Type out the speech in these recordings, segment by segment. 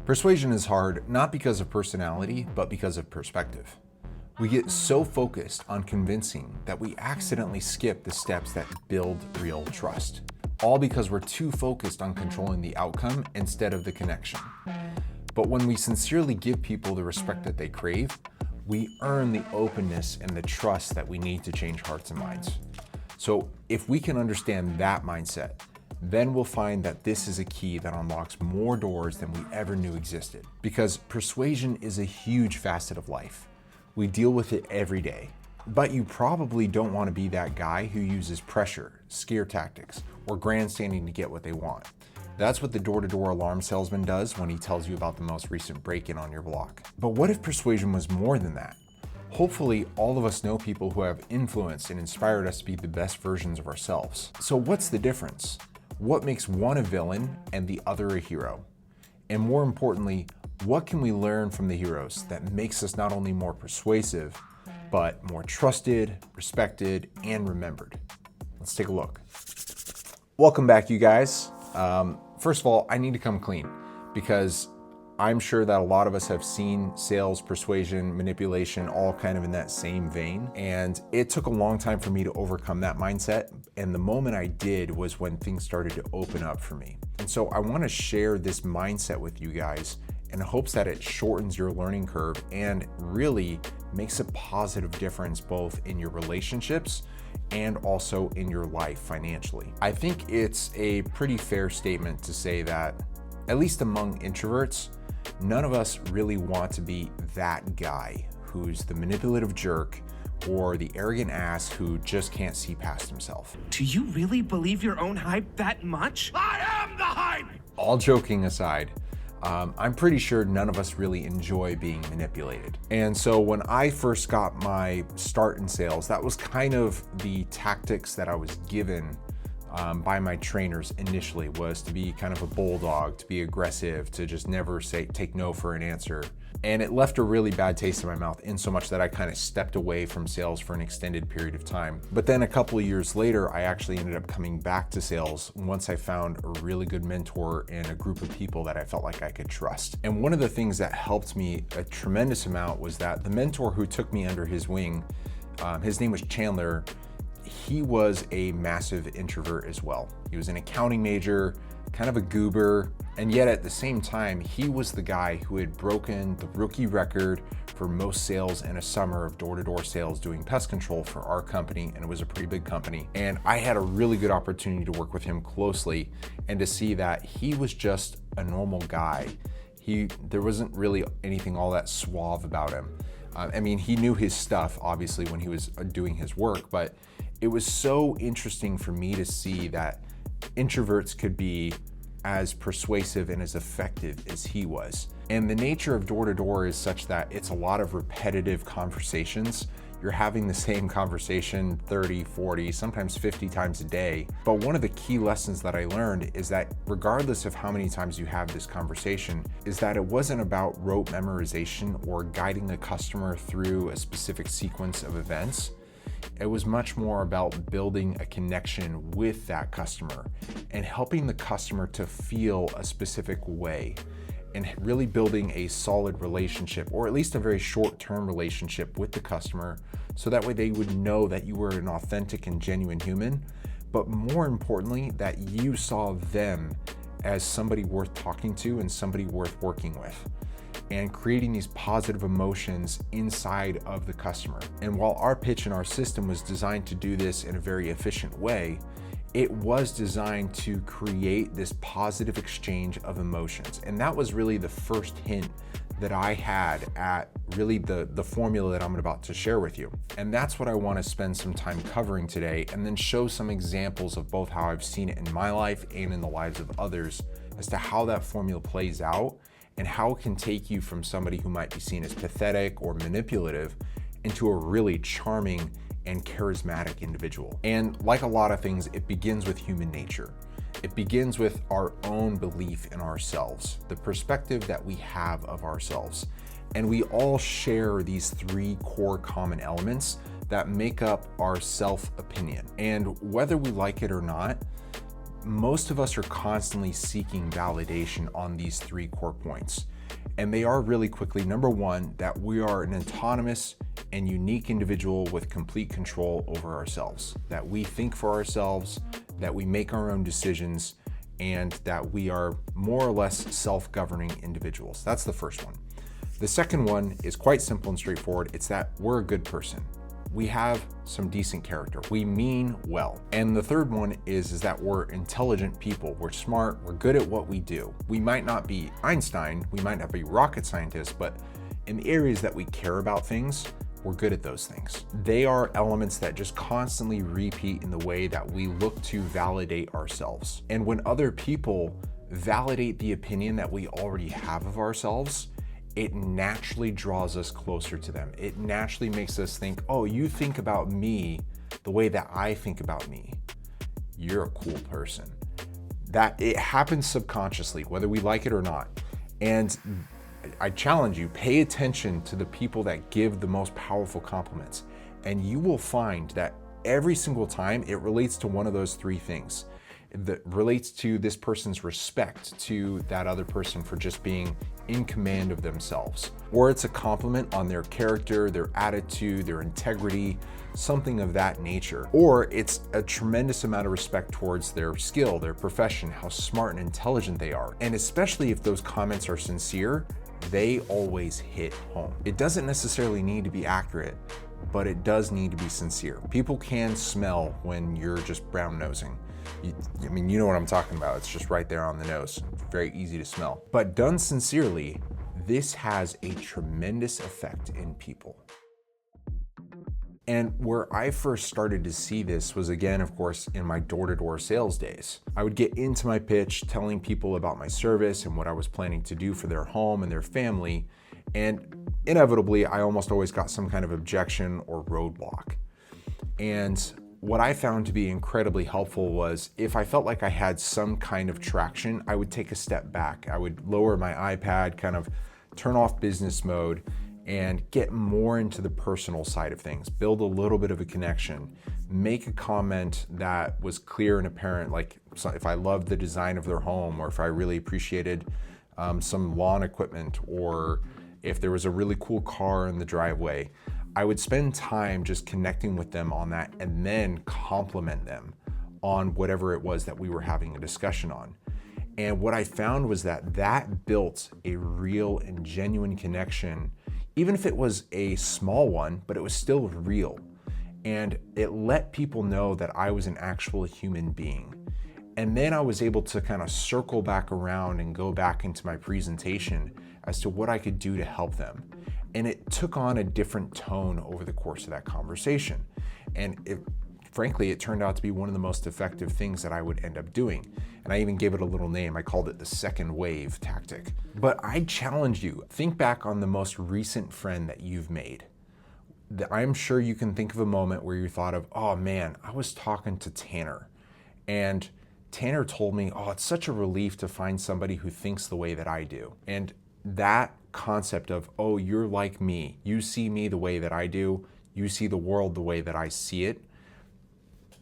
Persuasion is hard, not because of personality, but because of perspective. We get so focused on convincing that we accidentally skip the steps that build real trust. All because we're too focused on controlling the outcome instead of the connection. But when we sincerely give people the respect that they crave, we earn the openness and the trust that we need to change hearts and minds. So if we can understand that mindset, then we'll find that this is a key that unlocks more doors than we ever knew existed. Because persuasion is a huge facet of life. We deal with it every day. But you probably don't want to be that guy who uses pressure, scare tactics, or grandstanding to get what they want. That's what the door-to-door alarm salesman does when he tells you about the most recent break-in on your block. But what if persuasion was more than that? Hopefully, all of us know people who have influenced and inspired us to be the best versions of ourselves. So what's the difference? What makes one a villain and the other a hero? And more importantly, what can we learn from the heroes that makes us not only more persuasive, but more trusted, respected, and remembered? Let's take a look. Welcome back, you guys. First of all, I need to come clean because I'm sure that a lot of us have seen sales, persuasion, manipulation, all kind of in that same vein. And it took a long time for me to overcome that mindset. And the moment I did was when things started to open up for me. And so I want to share this mindset with you guys in hopes that it shortens your learning curve and really makes a positive difference both in your relationships and also in your life financially. I think it's a pretty fair statement to say that, at least among introverts, none of us really want to be that guy who's the manipulative jerk or the arrogant ass who just can't see past himself. Do you really believe your own hype that much? I am the hype! All joking aside, I'm pretty sure none of us really enjoy being manipulated. And so when I first got my start in sales, that was kind of the tactics that I was given by my trainers initially, was to be kind of a bulldog, to be aggressive, to just never take no for an answer. And it left a really bad taste in my mouth, in so much that I kind of stepped away from sales for an extended period of time. But then a couple of years later, I actually ended up coming back to sales once I found a really good mentor and a group of people that I felt like I could trust. And one of the things that helped me a tremendous amount was that the mentor who took me under his wing, his name was Chandler. He was a massive introvert as well. He was an accounting major, kind of a goober, and yet at the same time, he was the guy who had broken the rookie record for most sales in a summer of door-to-door sales doing pest control for our company, and it was a pretty big company. And I had a really good opportunity to work with him closely and to see that he was just a normal guy. There wasn't really anything all that suave about him. I mean, he knew his stuff, obviously, when he was doing his work, but it was so interesting for me to see that introverts could be as persuasive and as effective as he was. And the nature of door-to-door is such that it's a lot of repetitive conversations. You're having the same conversation 30, 40, sometimes 50 times a day. But one of the key lessons that I learned is that regardless of how many times you have this conversation, is that it wasn't about rote memorization or guiding a customer through a specific sequence of events. It was much more about building a connection with that customer and helping the customer to feel a specific way and really building a solid relationship, or at least a very short-term relationship with the customer, so that way they would know that you were an authentic and genuine human, but more importantly, that you saw them as somebody worth talking to and somebody worth working with, and creating these positive emotions inside of the customer. And while our pitch and our system was designed to do this in a very efficient way, it was designed to create this positive exchange of emotions. And that was really the first hint that I had at really the formula that I'm about to share with you. And that's what I want to spend some time covering today, and then show some examples of both how I've seen it in my life and in the lives of others as to how that formula plays out and how it can take you from somebody who might be seen as pathetic or manipulative into a really charming and charismatic individual. And like a lot of things, it begins with human nature. It begins with our own belief in ourselves, the perspective that we have of ourselves. And we all share these three core common elements that make up our self-opinion. And whether we like it or not, most of us are constantly seeking validation on these three core points. And they are really quickly, number one, that we are an autonomous and unique individual with complete control over ourselves, that we think for ourselves, that we make our own decisions, and that we are more or less self-governing individuals. That's the first one. The second one is quite simple and straightforward. It's that we're a good person. We have some decent character. We mean well. And the third one is that we're intelligent people. We're smart. We're good at what we do. We might not be Einstein. We might not be rocket scientists, but in the areas that we care about things, we're good at those things. They are elements that just constantly repeat in the way that we look to validate ourselves. And when other people validate the opinion that we already have of ourselves, it naturally draws us closer to them. It naturally makes us think, oh, you think about me the way that I think about me. You're a cool person. That it happens subconsciously, whether we like it or not. And I challenge you, pay attention to the people that give the most powerful compliments. And you will find that every single time it relates to one of those three things. That relates to this person's respect to that other person for just being in command of themselves. Or it's a compliment on their character, their attitude, their integrity, something of that nature. Or it's a tremendous amount of respect towards their skill, their profession, how smart and intelligent they are. And especially if those comments are sincere, they always hit home. It doesn't necessarily need to be accurate, but it does need to be sincere. People can smell when you're just brown nosing. I mean, you know what I'm talking about. It's just right there on the nose. It's very easy to smell. But done sincerely, this has a tremendous effect in people. And where I first started to see this was, again, of course, in my door-to-door sales days. I would get into my pitch telling people about my service and what I was planning to do for their home and their family. And inevitably, I almost always got some kind of objection or roadblock. And what I found to be incredibly helpful was if I felt like I had some kind of traction, I would take a step back. I would lower my iPad, kind of turn off business mode, and get more into the personal side of things, build a little bit of a connection, make a comment that was clear and apparent, like if I loved the design of their home, or if I really appreciated some lawn equipment, or if there was a really cool car in the driveway. I would spend time just connecting with them on that and then compliment them on whatever it was that we were having a discussion on. And what I found was that that built a real and genuine connection, even if it was a small one, but it was still real. And it let people know that I was an actual human being. And then I was able to kind of circle back around and go back into my presentation as to what I could do to help them. And it took on a different tone over the course of that conversation. And frankly, it turned out to be one of the most effective things that I would end up doing. And I even gave it a little name. I called it the second wave tactic. But I challenge you, think back on the most recent friend that you've made. I'm sure you can think of a moment where you thought of, oh man, I was talking to Tanner. And Tanner told me, oh, it's such a relief to find somebody who thinks the way that I do. And that concept of, oh, you're like me, you see me the way that I do, you see the world the way that I see it,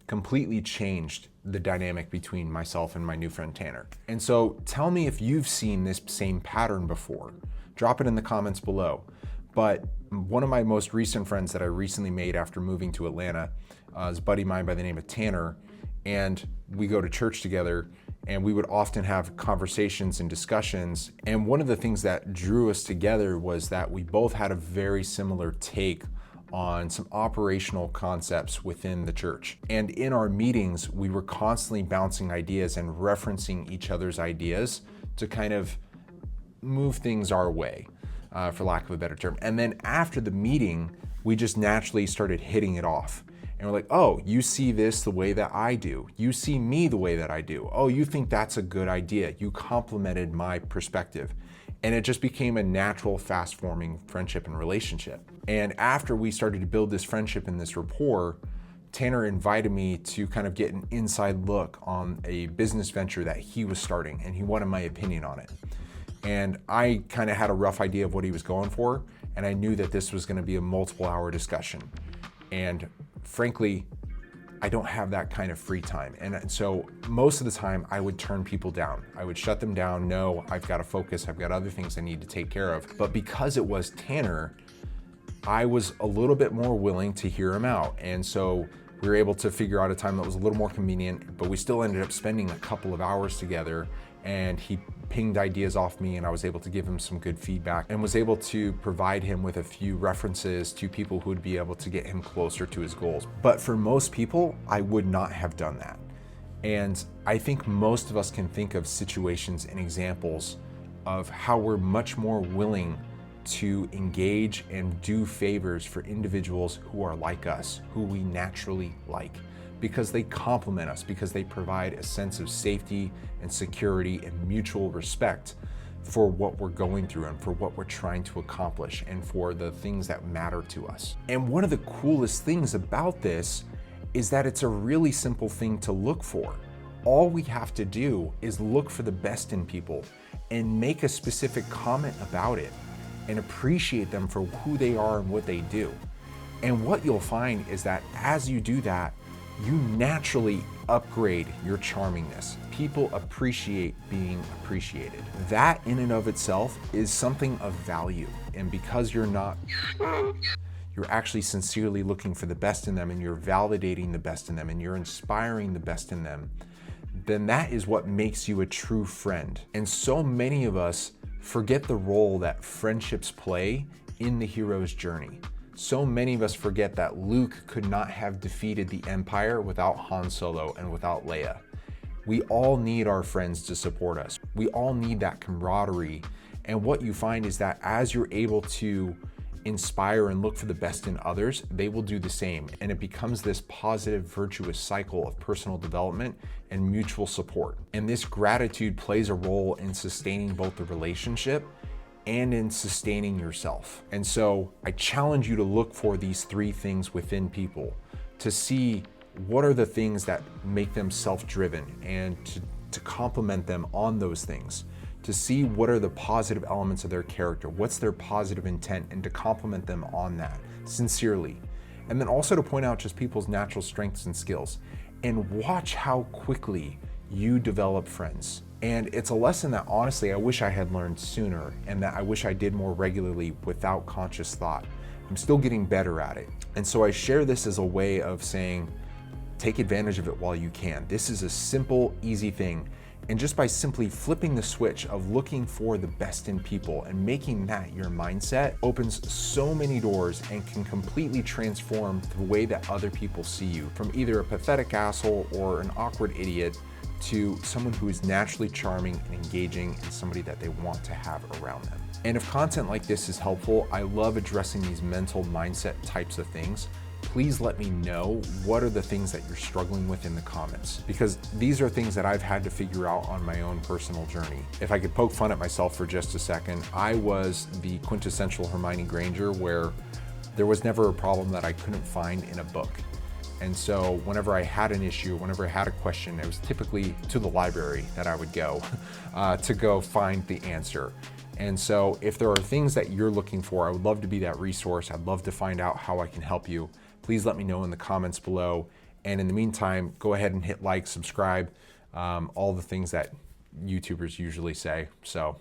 completely changed the dynamic between myself and my new friend Tanner. And so tell me if you've seen this same pattern before. Drop it in the comments below. But one of my most recent friends that I recently made after moving to Atlanta is a buddy of mine by the name of Tanner, and we go to church together, and we would often have conversations and discussions. And one of the things that drew us together was that we both had a very similar take on some operational concepts within the church. And in our meetings, we were constantly bouncing ideas and referencing each other's ideas to kind of move things our way, for lack of a better term. And then after the meeting, we just naturally started hitting it off. And we're like, oh, you see this the way that I do. You see me the way that I do. Oh, you think that's a good idea. You complimented my perspective. And it just became a natural, fast-forming friendship and relationship. And after we started to build this friendship and this rapport, Tanner invited me to kind of get an inside look on a business venture that he was starting, and he wanted my opinion on it. And I kind of had a rough idea of what he was going for, and I knew that this was going to be a multiple-hour discussion. And frankly, I don't have that kind of free time. And so most of the time I would turn people down. I would shut them down. No, I've got to focus. I've got other things I need to take care of. But because it was Tanner, I was a little bit more willing to hear him out. And so we were able to figure out a time that was a little more convenient, but we still ended up spending a couple of hours together, and he pinged ideas off me and I was able to give him some good feedback and was able to provide him with a few references to people who would be able to get him closer to his goals. But for most people, I would not have done that. And I think most of us can think of situations and examples of how we're much more willing to engage and do favors for individuals who are like us, who we naturally like, because they complement us, because they provide a sense of safety and security and mutual respect for what we're going through and for what we're trying to accomplish and for the things that matter to us. And one of the coolest things about this is that it's a really simple thing to look for. All we have to do is look for the best in people and make a specific comment about it and appreciate them for who they are and what they do. And what you'll find is that as you do that, you naturally upgrade your charmingness. People appreciate being appreciated. That in and of itself is something of value. And because you're actually sincerely looking for the best in them, and you're validating the best in them, and you're inspiring the best in them, then that is what makes you a true friend. And so many of us forget the role that friendships play in the hero's journey. So many of us forget that Luke could not have defeated the Empire without Han Solo and without Leia. We all need our friends to support us. We all need that camaraderie. And what you find is that as you're able to inspire and look for the best in others, they will do the same. And it becomes this positive, virtuous cycle of personal development and mutual support. And this gratitude plays a role in sustaining both the relationship and in sustaining yourself. And so I challenge you to look for these three things within people, to see what are the things that make them self-driven, and to compliment them on those things, to see what are the positive elements of their character, what's their positive intent, and to compliment them on that sincerely. And then also to point out just people's natural strengths and skills, and watch how quickly you develop friends. And it's a lesson that honestly I wish I had learned sooner, and that I wish I did more regularly without conscious thought. I'm still getting better at it. And so I share this as a way of saying, take advantage of it while you can. This is a simple, easy thing. And just by simply flipping the switch of looking for the best in people and making that your mindset opens so many doors and can completely transform the way that other people see you, from either a pathetic asshole or an awkward idiot to someone who is naturally charming and engaging and somebody that they want to have around them. And if content like this is helpful, I love addressing these mental mindset types of things. Please let me know what are the things that you're struggling with in the comments, because these are things that I've had to figure out on my own personal journey. If I could poke fun at myself for just a second, I was the quintessential Hermione Granger, where there was never a problem that I couldn't find in a book. And so whenever I had an issue, whenever I had a question, it was typically to the library that I would go to go find the answer. And so if there are things that you're looking for, I would love to be that resource. I'd love to find out how I can help you. Please let me know in the comments below. And in the meantime, go ahead and hit like, subscribe, all the things that YouTubers usually say. So